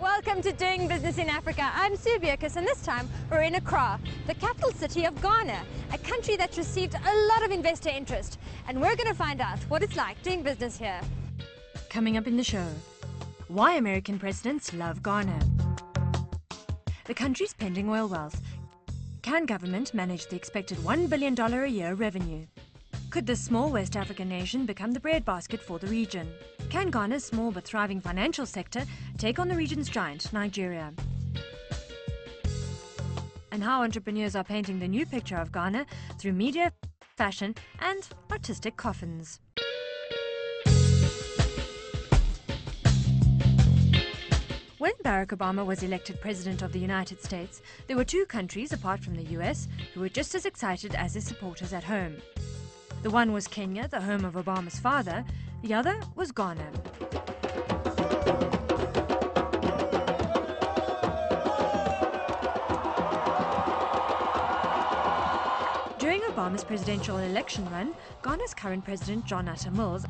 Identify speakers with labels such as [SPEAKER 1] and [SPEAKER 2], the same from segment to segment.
[SPEAKER 1] Welcome to Doing Business in Africa. I'm Sue Bierkes, and this time we're in Accra, the capital city of Ghana, a country that's received a lot of investor interest. And we're going to find out what it's like doing business here. Coming up in the show, why American presidents love Ghana. The country's pending oil wealth. Can government manage the expected $1 billion a year revenue? Could this small West African nation become the breadbasket for the region? Can Ghana's small but thriving financial sector take on the region's giant, Nigeria? And how entrepreneurs are painting the new picture of Ghana through media, fashion, and artistic coffins. When Barack Obama was elected President of the United States, there were two countries, apart from the US, who were just as excited as his supporters at home. The one was Kenya, the home of Obama's father. The other was Ghana. During Obama's presidential election run, Ghana's current president, John Atta Mills,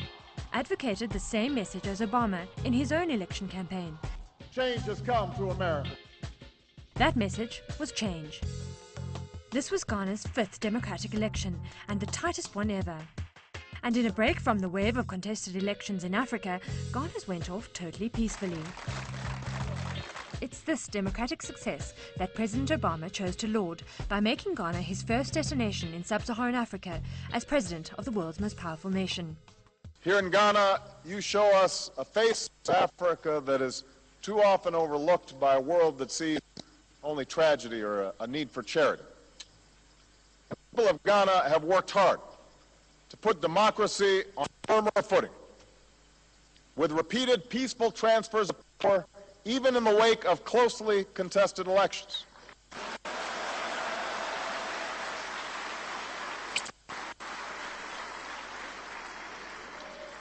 [SPEAKER 1] advocated the same message as Obama in his own election campaign.
[SPEAKER 2] Change has come to America.
[SPEAKER 1] That message was change. This was Ghana's fifth democratic election and the tightest one ever. And in a break from the wave of contested elections in Africa, Ghana's went off totally peacefully. It's this democratic success that President Obama chose to laud by making Ghana his first destination in sub-Saharan Africa as president of the world's most powerful nation.
[SPEAKER 2] Here in Ghana, you show us a face of Africa that is too often overlooked by a world that sees only tragedy or a need for charity. The people of Ghana have worked hard to put democracy on firmer footing, with repeated peaceful transfers of power, even in the wake of closely contested elections.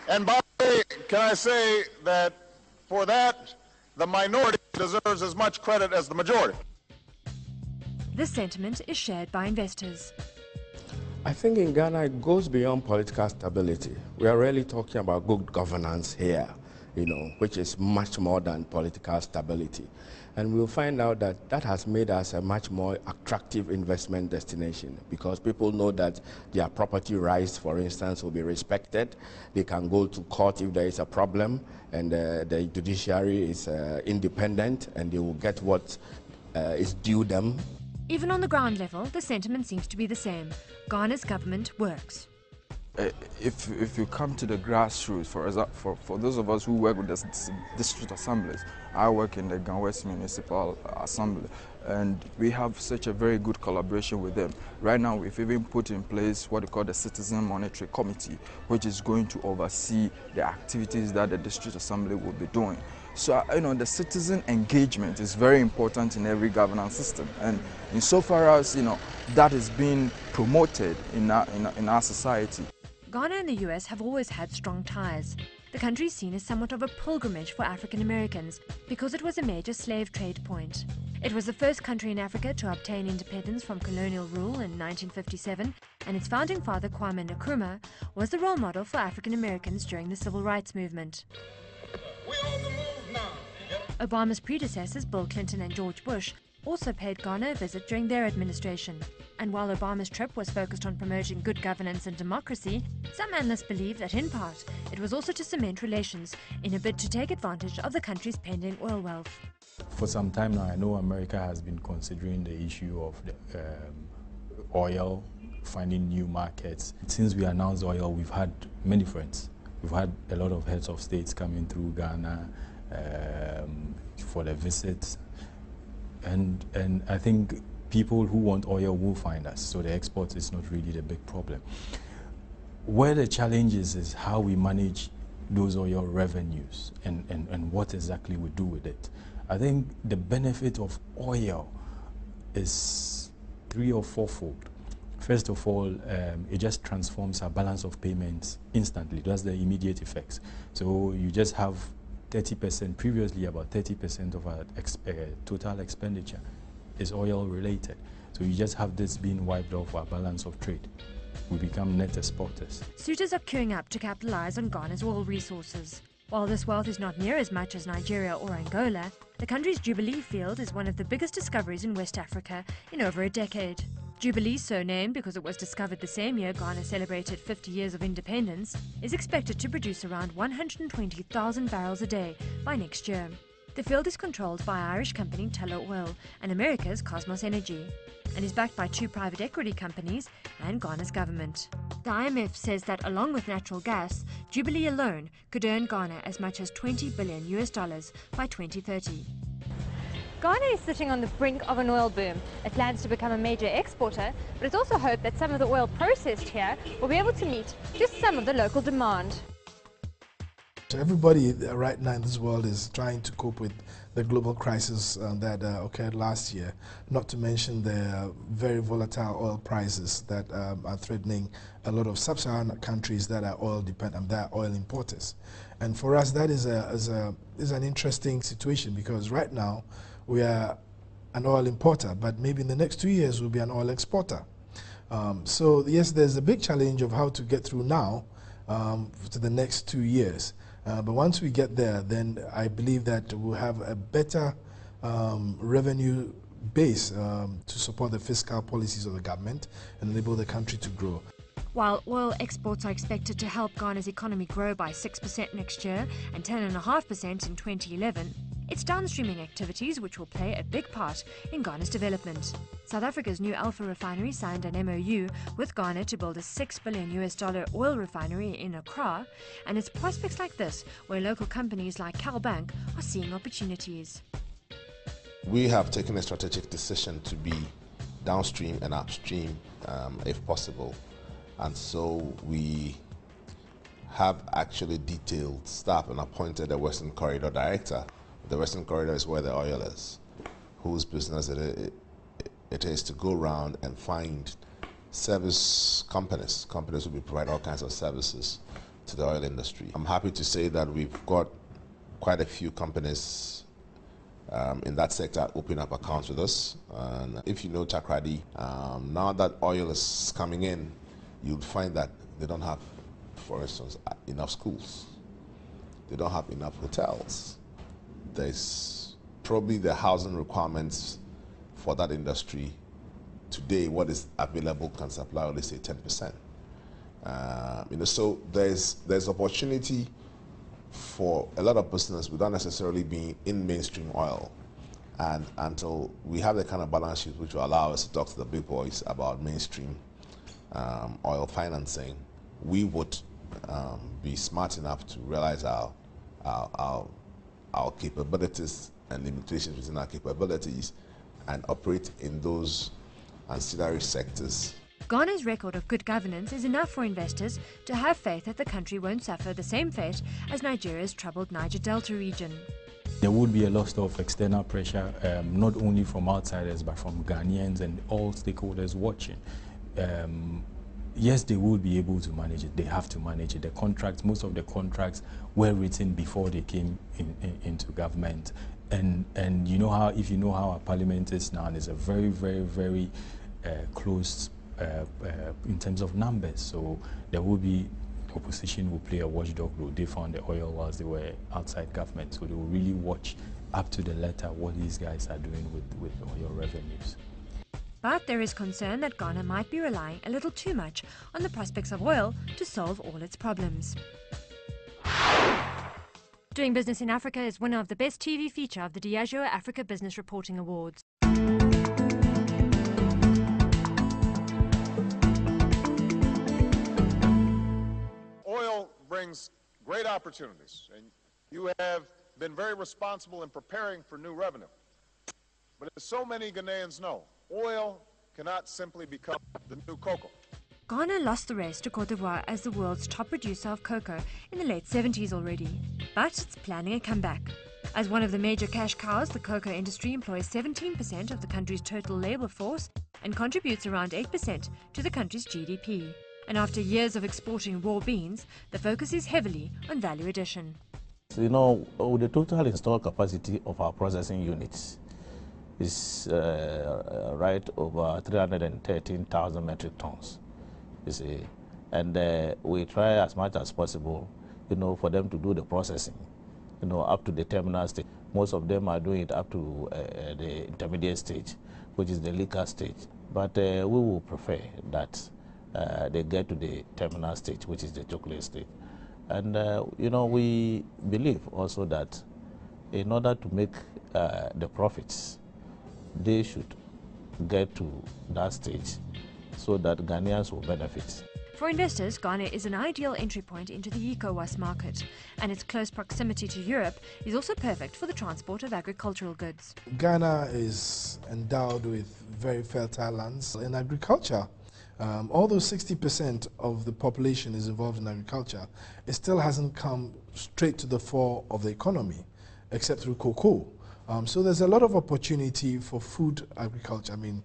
[SPEAKER 2] And by the way, can I say that for that, the minority deserves as much credit as the majority.
[SPEAKER 1] This sentiment is shared by investors.
[SPEAKER 3] I think in Ghana it goes beyond political stability. We are really talking about good governance here, which is much more than political stability. And we'll find out that that has made us a much more attractive investment destination because people know that their property rights, for instance, will be respected. They can go to court if there is a problem, and the judiciary is independent, and they will get what is due them.
[SPEAKER 1] Even on the ground level, the sentiment seems to be the same. Ghana's government works.
[SPEAKER 4] If you come to the grassroots, for those of us who work with the district assemblies, I work in the Ghana West Municipal Assembly, and we have such a very good collaboration with them. Right now, we've even put in place what we call the Citizen Monitoring Committee, which is going to oversee the activities that the district assembly will be doing. So, the citizen engagement is very important in every governance system, and insofar as, that is being promoted in our society.
[SPEAKER 1] Ghana and the US have always had strong ties. The country is seen as somewhat of a pilgrimage for African Americans because it was a major slave trade point. It was the first country in Africa to obtain independence from colonial rule in 1957, and its founding father, Kwame Nkrumah, was the role model for African Americans during the Civil Rights Movement. Obama's predecessors, Bill Clinton and George Bush, also paid Ghana a visit during their administration. And while Obama's trip was focused on promoting good governance and democracy, some analysts believe that in part it was also to cement relations in a bid to take advantage of the country's pending oil wealth.
[SPEAKER 5] For some time now, I know America has been considering the issue of the, oil, finding new markets. Since we announced oil, we've had many friends. We've had a lot of heads of states coming through Ghana for the visit, and I think people who want oil will find us, so the export is not really the big problem. Where the challenge is how we manage those oil revenues and what exactly we do with it. I think the benefit of oil is 3- or 4-fold. First of all, it just transforms our balance of payments instantly. That's the immediate effects. So you just have 30%, previously about 30% of our total expenditure is oil related. So you just have this being wiped off our balance of trade. We become net exporters.
[SPEAKER 1] Suitors are queuing up to capitalize on Ghana's oil resources. While this wealth is not near as much as Nigeria or Angola, The country's Jubilee field is one of the biggest discoveries in West Africa in over a decade. Jubilee, so named because it was discovered the same year Ghana celebrated 50 years of independence, is expected to produce around 120,000 barrels a day by next year. The field is controlled by Irish company Tullow Oil and America's Cosmos Energy, and is backed by 2 private equity companies and Ghana's government. The IMF says that along with natural gas, Jubilee alone could earn Ghana as much as $20 billion by 2030. Ghana is sitting on the brink of an oil boom. It plans to become a major exporter, but it's also hoped that some of the oil processed here will be able to meet just some of the local demand.
[SPEAKER 6] So everybody right now in this world is trying to cope with the global crisis that occurred last year, not to mention the very volatile oil prices that are threatening a lot of sub-Saharan countries that are oil dependent, that are oil importers. And for us, that is an interesting situation, because right now we are an oil importer, but maybe in the next 2 years we'll be an oil exporter. So yes, there's a big challenge of how to get through now to the next 2 years. But once we get there, then I believe that we'll have a better revenue base to support the fiscal policies of the government and enable the country to grow.
[SPEAKER 1] While oil exports are expected to help Ghana's economy grow by 6% next year and 10.5% in 2011, it's downstreaming activities which will play a big part in Ghana's development. South Africa's new Alpha refinery signed an MOU with Ghana to build a $6 billion oil refinery in Accra, and it's prospects like this where local companies like CalBank are seeing opportunities.
[SPEAKER 7] We have taken a strategic decision to be downstream and upstream if possible, and so we have actually detailed staff and appointed a Western Corridor director. The Western Corridor is where the oil is, whose business it is to go around and find service companies who will provide all kinds of services to the oil industry. I'm happy to say that we've got quite a few companies in that sector open up accounts with us. And if you know Takoradi, now that oil is coming in, you'll find that they don't have, for instance, enough schools. They don't have enough hotels. There's probably the housing requirements for that industry today. What is available can supply only say 10%. So there's opportunity for a lot of business without necessarily being in mainstream oil. And until we have the kind of balance sheet which will allow us to talk to the big boys about mainstream oil financing, we would be smart enough to realize our capabilities and limitations within our capabilities and operate in those ancillary sectors.
[SPEAKER 1] Ghana's record of good governance is enough for investors to have faith that the country won't suffer the same fate as Nigeria's troubled Niger Delta region.
[SPEAKER 5] There would be a lot of external pressure, not only from outsiders but from Ghanaians and all stakeholders watching. Yes, they will be able to manage it. They have to manage it. The contracts, most of the contracts were written before they came into government. And you know how, if you know how our parliament is now, it's a very, very, very close in terms of numbers. So there will be, opposition will play a watchdog role. They found the oil whilst they were outside government. So they will really watch up to the letter what these guys are doing with oil revenues.
[SPEAKER 1] But there is concern that Ghana might be relying a little too much on the prospects of oil to solve all its problems. Doing Business in Africa is winner of the Best TV Feature of the Diageo Africa Business Reporting Awards.
[SPEAKER 2] Oil brings great opportunities, and you have been very responsible in preparing for new revenue. But as so many Ghanaians know, oil cannot simply become the new cocoa.
[SPEAKER 1] Ghana lost the race to Cote d'Ivoire as the world's top producer of cocoa in the late 70s already, but it's planning a comeback. As one of the major cash cows, the cocoa industry employs 17% of the country's total labor force and contributes around 8% to the country's GDP. And after years of exporting raw beans, the focus is heavily on value addition.
[SPEAKER 8] So, with the total installed capacity of our processing units, is right over 313,000 metric tons, you see. And we try as much as possible, for them to do the processing, up to the terminal stage. Most of them are doing it up to the intermediate stage, which is the liquor stage. But we will prefer that they get to the terminal stage, which is the chocolate stage. And, you know, we believe also that in order to make the profits, they should get to that stage so that Ghanaians will benefit.
[SPEAKER 1] For investors, Ghana is an ideal entry point into the ECOWAS market, and its close proximity to Europe is also perfect for the transport of agricultural goods.
[SPEAKER 6] Ghana is endowed with very fertile lands in agriculture. Although 60% of the population is involved in agriculture, it still hasn't come straight to the fore of the economy, except through cocoa. So there's a lot of opportunity for food agriculture, I mean,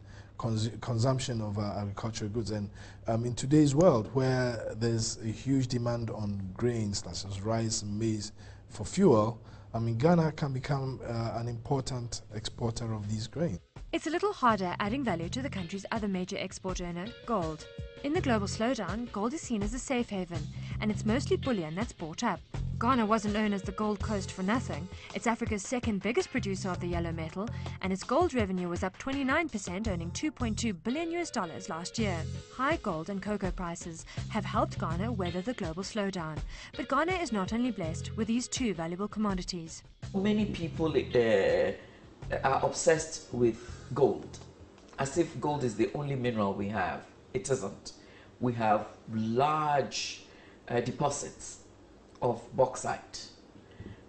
[SPEAKER 6] consumption of agricultural goods. And in today's world, where there's a huge demand on grains such as rice and maize for fuel, I mean, Ghana can become an important exporter of these grains.
[SPEAKER 1] It's a little harder adding value to the country's other major export earner, gold. In the global slowdown, gold is seen as a safe haven, and it's mostly bullion that's bought up. Ghana wasn't known as the Gold Coast for nothing. It's Africa's second biggest producer of the yellow metal, and its gold revenue was up 29%, earning $2.2 billion last year. High gold and cocoa prices have helped Ghana weather the global slowdown. But Ghana is not only blessed with these two valuable commodities.
[SPEAKER 9] Many people are obsessed with gold, as if gold is the only mineral we have. It isn't. We have large deposits of bauxite,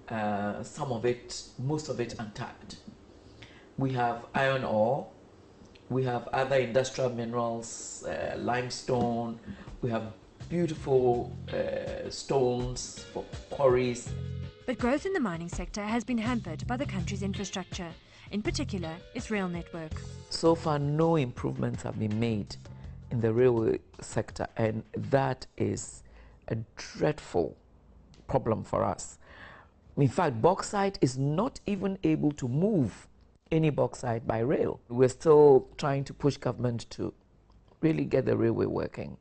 [SPEAKER 9] some of it, most of it untapped. We have iron ore, we have other industrial minerals, limestone, we have beautiful stones for quarries.
[SPEAKER 1] But growth in the mining sector has been hampered by the country's infrastructure, in particular its rail network.
[SPEAKER 9] So far, no improvements have been made in the railway sector, and that is a dreadful problem for us. In fact, bauxite is not even able to move any bauxite by rail. We're still trying to push government to really get the railway working.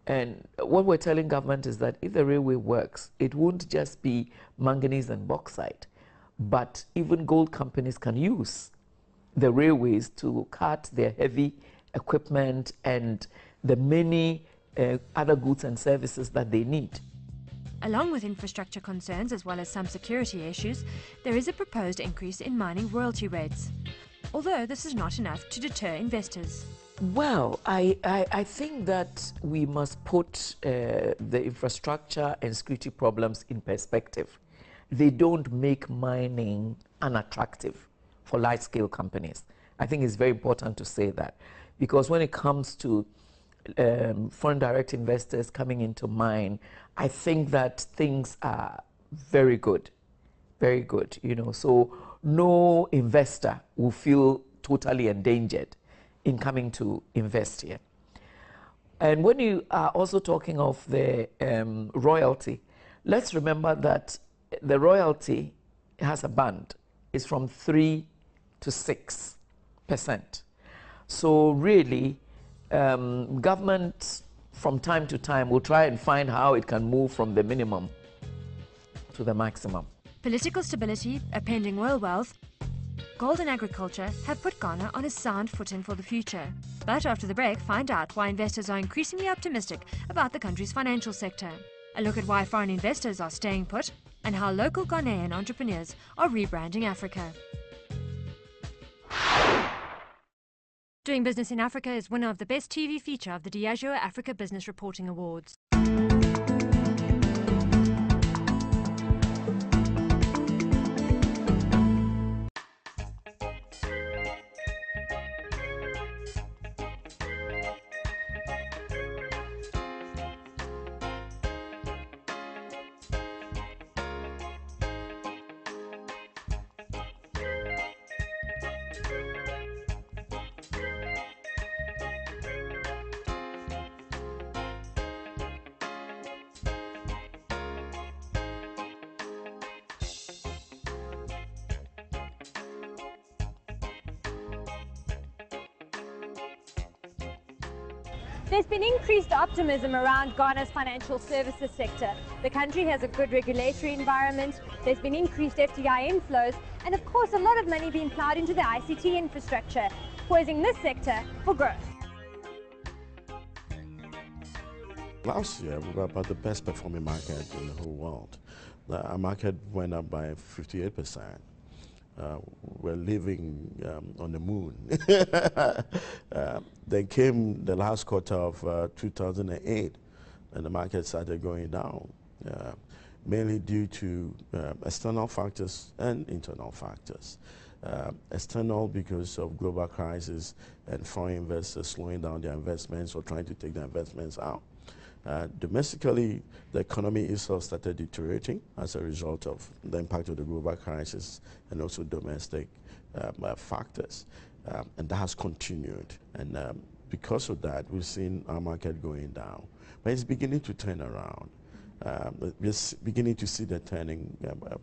[SPEAKER 9] And what we're telling government is that if the railway works, it won't just be manganese and bauxite, but even gold companies can use the railways to cart their heavy equipment and the many other goods and services that they need.
[SPEAKER 1] Along with infrastructure concerns as well as some security issues, there is a proposed increase in mining royalty rates. Although this is not enough to deter investors.
[SPEAKER 9] Well, I think that we must put the infrastructure and security problems in perspective. They don't make mining unattractive for large-scale companies. I think it's very important to say that, because when it comes to foreign direct investors coming into mine, I think that things are very good, you know. So no investor will feel totally endangered in coming to invest here. And when you are also talking of the royalty, let's remember that the royalty has a band. It's from 3 to 6%. So really, government from time to time will try and find how it can move from the minimum to the maximum.
[SPEAKER 1] Political stability, a pending oil wealth, gold and agriculture have put Ghana on a sound footing for the future. But after the break, find out why investors are increasingly optimistic about the country's financial sector. A look at why foreign investors are staying put and how local Ghanaian entrepreneurs are rebranding Africa. Doing Business in Africa is winner of the Best TV Feature of the Diageo Africa Business Reporting Awards. There's been increased optimism around Ghana's financial services sector. The country has a good regulatory environment, there's been increased FDI inflows, and of course a lot of money being ploughed into the ICT infrastructure, poising this sector for growth.
[SPEAKER 3] Last year, we were about the best performing market in the whole world. Our market went up by 58%. We're living on the moon. Then came the last quarter of 2008, and the market started going down, mainly due to external factors and internal factors. External because of global crisis and foreign investors slowing down their investments or trying to take their investments out. Domestically, the economy itself started deteriorating as a result of the impact of the global crisis and also domestic factors. And that has continued. And because of that, we've seen our market going down. But it's beginning to turn around. We're beginning to see the turning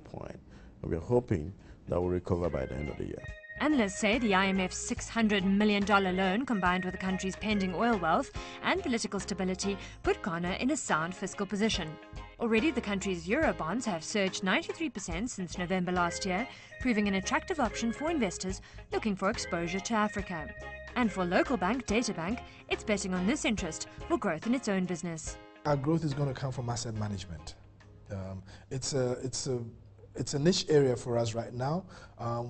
[SPEAKER 3] point. And we're hoping that we'll recover by the end of the year.
[SPEAKER 1] Analysts say the IMF's $600 million loan, combined with the country's pending oil wealth and political stability, put Ghana in a sound fiscal position. Already the country's Eurobonds have surged 93% since November last year, proving an attractive option for investors looking for exposure to Africa. And for local bank DataBank, it's betting on this interest for growth in its own business.
[SPEAKER 6] Our growth is going to come from asset management. It's a niche area for us right now.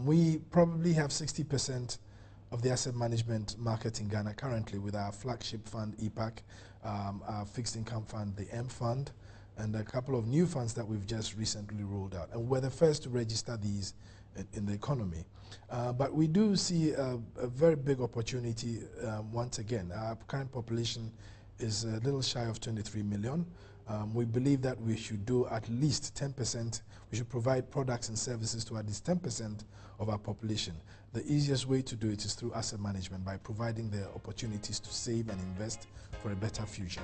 [SPEAKER 6] We probably have 60% of the asset management market in Ghana currently with our flagship fund, EPAC, our fixed income fund, the M Fund, and a couple of new funds that we've just recently rolled out. And we're the first to register these in the economy. But we do see a very big opportunity once again. Our current population is a little shy of 23 million. We believe that we should do at least 10%, we should provide products and services to at least 10% of our population. The easiest way to do it is through asset management by providing the opportunities to save and invest for a better future.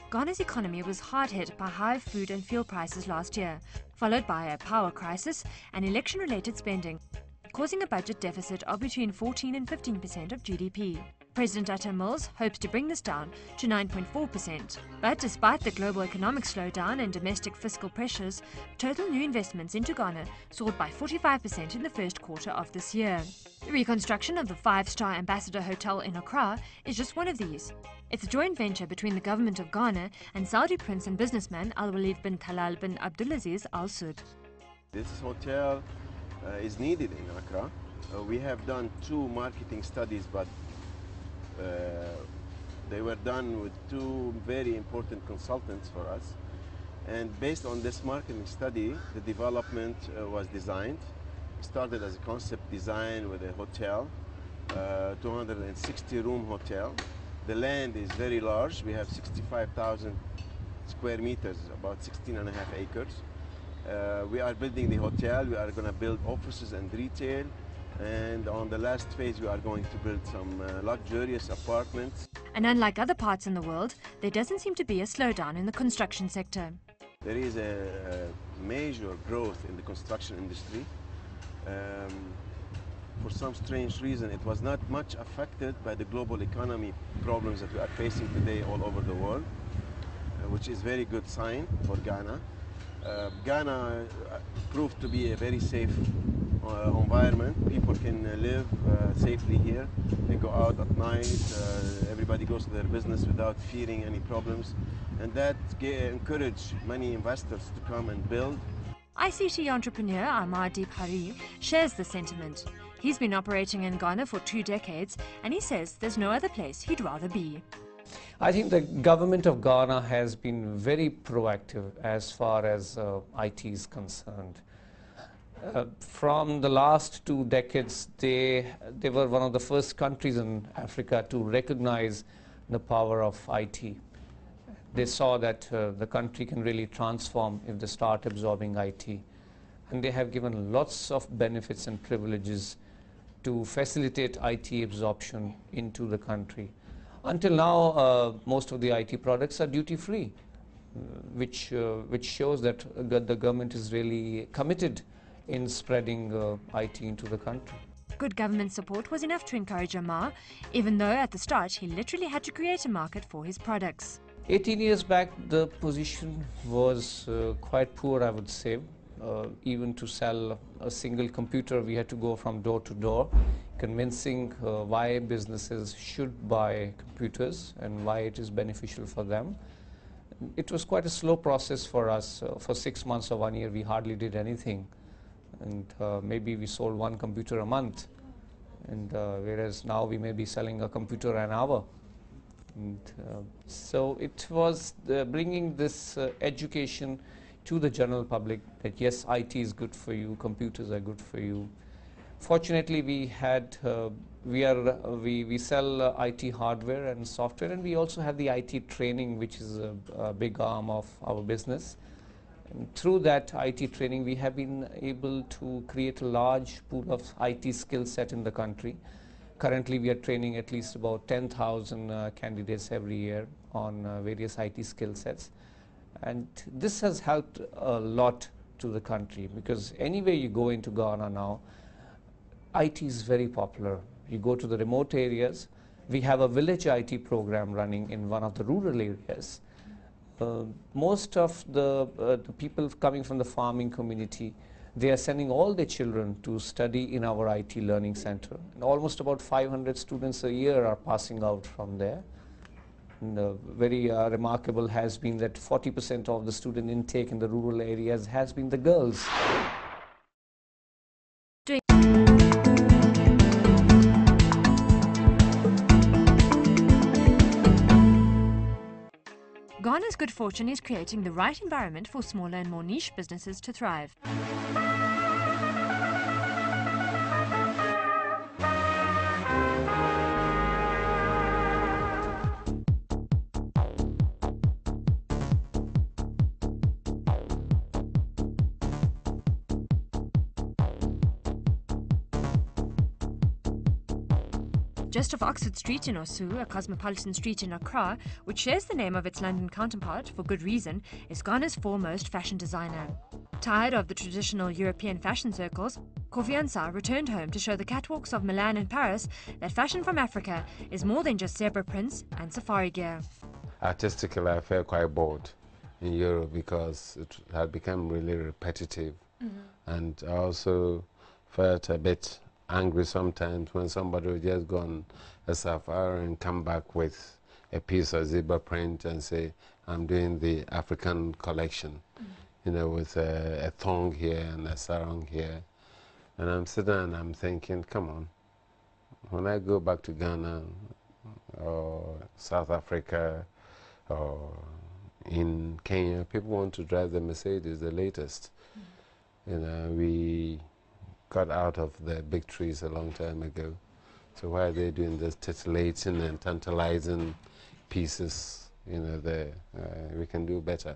[SPEAKER 1] Ghana's economy was hard hit by high food and fuel prices last year, followed by a power crisis and election-related spending, causing a budget deficit of between 14 and 15% of GDP. President Atta Mills hopes to bring this down to 9.4%. But despite the global economic slowdown and domestic fiscal pressures, total new investments into Ghana soared by 45% in the first quarter of this year. The reconstruction of the five-star Ambassador Hotel in Accra is just one of these. It's a joint venture between the government of Ghana and Saudi prince and businessman Al-Walid bin Talal bin Abdulaziz Al Saud.
[SPEAKER 10] This hotel is needed in Accra. We have done 2 marketing studies, but they were done with 2 very important consultants for us. And based on this marketing study, the development was designed. It started as a concept design with a hotel, 260-room hotel. The land is very large. We have 65,000 square meters, about 16.5 acres. We are building the hotel. We are going to build offices and retail. And on the last phase, we are going to build some luxurious apartments.
[SPEAKER 1] And unlike other parts in the world, there doesn't seem to be a slowdown in the construction sector.
[SPEAKER 10] There is a major growth in the construction industry. For some strange reason, it was not much affected by the global economy problems that we are facing today all over the world, which is a very good sign for Ghana. Ghana proved to be a very safe environment. People can live safely here. They go out at night. Everybody goes to their business without fearing any problems. And that encouraged many investors to come and build.
[SPEAKER 1] ICT entrepreneur Amardeep Hari shares the sentiment. He's been operating in Ghana for 2 decades, and he says there's no other place he'd rather be.
[SPEAKER 11] I think the government of Ghana has been very proactive as far as IT is concerned. From the last 2 decades, they were one of the first countries in Africa to recognize the power of IT. They saw that the country can really transform if they start absorbing IT. And they have given lots of benefits and privileges to facilitate IT absorption into the country. Until now, most of the IT products are duty-free, which shows that the government is really committed in spreading IT into the country.
[SPEAKER 1] Good government support was enough to encourage Amar, even though at the start he literally had to create a market for his products.
[SPEAKER 11] 18 years back, the position was quite poor, I would say. even to sell a single computer, we had to go from door to door, convincing why businesses should buy computers and why it is beneficial for them. It was quite a slow process for us. For 6 months or 1 year, we hardly did anything. And maybe we sold one computer a month. And whereas now we may be selling a computer an hour. And so it was bringing this education to the general public that yes, IT is good for you, computers are good for you. Fortunately, we sell IT hardware and software, and we also have the IT training, which is a big arm of our business. And through that IT training, we have been able to create a large pool of IT skill set in the country. Currently, we are training at least about 10,000 candidates every year on various IT skill sets. And this has helped a lot to the country, because anywhere you go into Ghana now, IT is very popular. You go to the remote areas. We have a village IT program running in one of the rural areas. Most of the people coming from the farming community, they are sending all their children to study in our IT learning center. And almost about 500 students a year are passing out from there. And very remarkable has been that 40% of the student intake in the rural areas has been the girls.
[SPEAKER 1] Ghana's good fortune is creating the right environment for smaller and more niche businesses to thrive. Just off Oxford Street in Osu, a cosmopolitan street in Accra, which shares the name of its London counterpart for good reason, is Ghana's foremost fashion designer. Tired of the traditional European fashion circles, Kofi Ansah returned home to show the catwalks of Milan and Paris that fashion from Africa is more than just zebra prints and safari gear.
[SPEAKER 12] Artistically, I felt quite bored in Europe because it had become really repetitive. And I also felt a bit angry sometimes when somebody would just go on a safari and come back with a piece of zebra print and say, I'm doing the African collection, you know, with a thong here and a sarong here. And I'm sitting and I'm thinking, come on, when I go back to Ghana or South Africa or in Kenya, people want to drive the Mercedes, the latest. You know, we got out of the big trees a long time ago. So why are they doing this titillating and tantalizing pieces? You know, we can do better.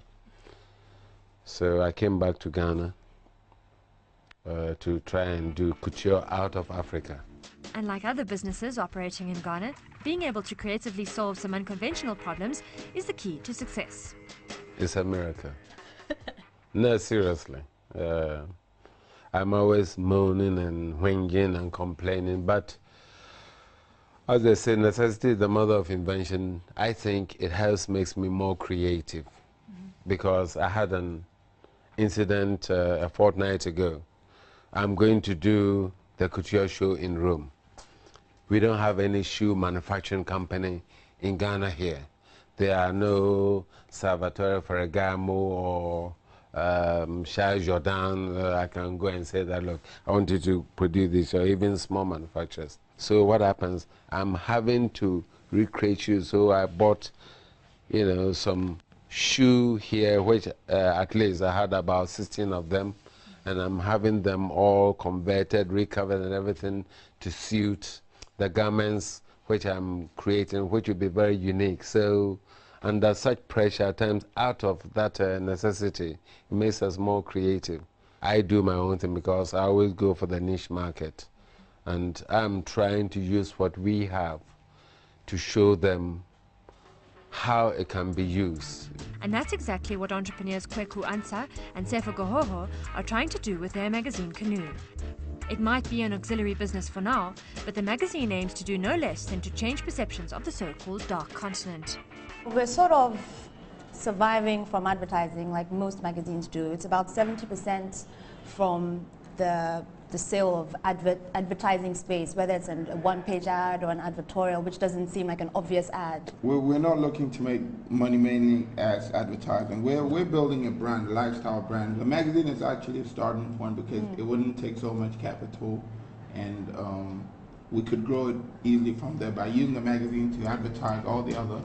[SPEAKER 12] So I came back to Ghana to try and do couture out of Africa.
[SPEAKER 1] And like other businesses operating in Ghana, being able to creatively solve some unconventional problems is the key to success.
[SPEAKER 12] It's a miracle. No, seriously. I'm always moaning and whinging and complaining, but as they say, necessity is the mother of invention. I think it makes me more creative, because I had an incident a fortnight ago. I'm going to do the couture show in Rome. We don't have any shoe manufacturing company in Ghana here. There are no Salvatore Ferragamo or Charles Jordan. I can go and say that, look, I want you to produce this, or even small manufacturers. So what happens? I'm having to recreate shoes. So I bought, you know, some shoe here, which at least I had about 16 of them, and I'm having them all converted, recovered, and everything to suit the garments which I'm creating, which will be very unique. So under such pressure, at times, out of that necessity, it makes us more creative. I do my own thing because I always go for the niche market. And I'm trying to use what we have to show them how it can be used.
[SPEAKER 1] And that's exactly what entrepreneurs Kweku Ansah and Sefo Gohoho are trying to do with their magazine Canoe. It might be an auxiliary business for now, but the magazine aims to do no less than to change perceptions of the so-called dark continent.
[SPEAKER 13] We're sort of surviving from advertising like most magazines do. It's about 70% from the sale of advertising space, whether it's a one-page ad or an advertorial, which doesn't seem like an obvious ad.
[SPEAKER 14] We're not looking to make money mainly as advertising. We're building a brand, a lifestyle brand. The magazine is actually a starting point because it wouldn't take so much capital, and we could grow it easily from there by using the magazine to advertise all the other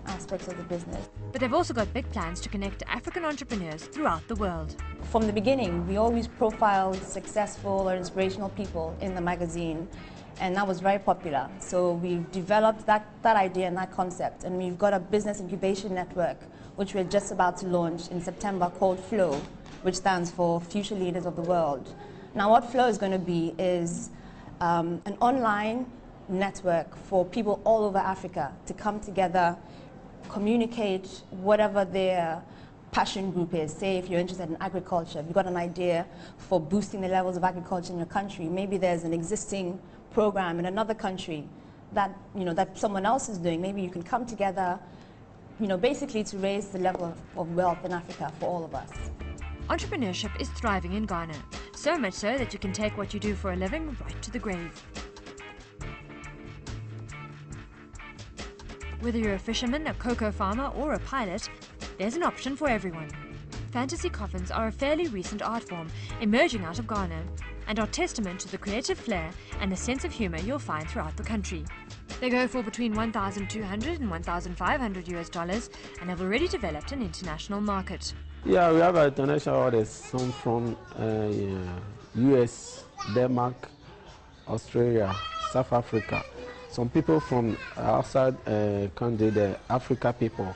[SPEAKER 13] aspects of the business.
[SPEAKER 1] But they've also got big plans to connect African entrepreneurs throughout the world.
[SPEAKER 13] From the beginning, we always profiled successful or inspirational people in the magazine, and that was very popular. So we've developed that idea and that concept, and we've got a business incubation network, which we're just about to launch in September, called FLOW, which stands for Future Leaders of the World. Now what FLOW is going to be is an online network for people all over Africa to come together, communicate whatever their passion group is. Say if you're interested in agriculture, if you've got an idea for boosting the levels of agriculture in your country, maybe there's an existing program in another country that, that someone else is doing. Maybe you can come together, basically to raise the level of wealth in Africa for all of us.
[SPEAKER 1] Entrepreneurship is thriving in Ghana, so much so that you can take what you do for a living right to the grave. Whether you're a fisherman, a cocoa farmer, or a pilot, there's an option for everyone. Fantasy coffins are a fairly recent art form emerging out of Ghana and are testament to the creative flair and the sense of humor you'll find throughout the country. They go for between $1,200 and $1,500 and have already developed an international market.
[SPEAKER 15] Yeah, we have international orders, some from US, Denmark, Australia, South Africa. Some people from outside country, the Africa people,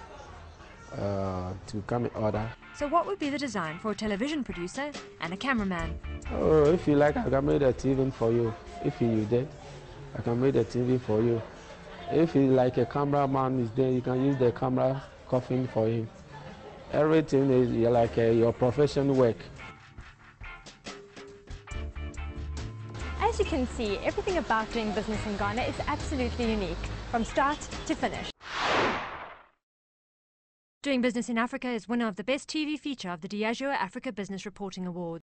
[SPEAKER 15] to come and order.
[SPEAKER 1] So what would be the design for a television producer and a cameraman?
[SPEAKER 15] Oh, if you like, I can make a TV for you. If you did, I can make a TV for you. If you like a cameraman is there, you can use the camera coffin for him. Everything is like your professional work.
[SPEAKER 1] As you can see, everything about doing business in Ghana is absolutely unique, from start to finish. Doing Business in Africa is winner of the Best TV Feature of the Diageo Africa Business Reporting Awards.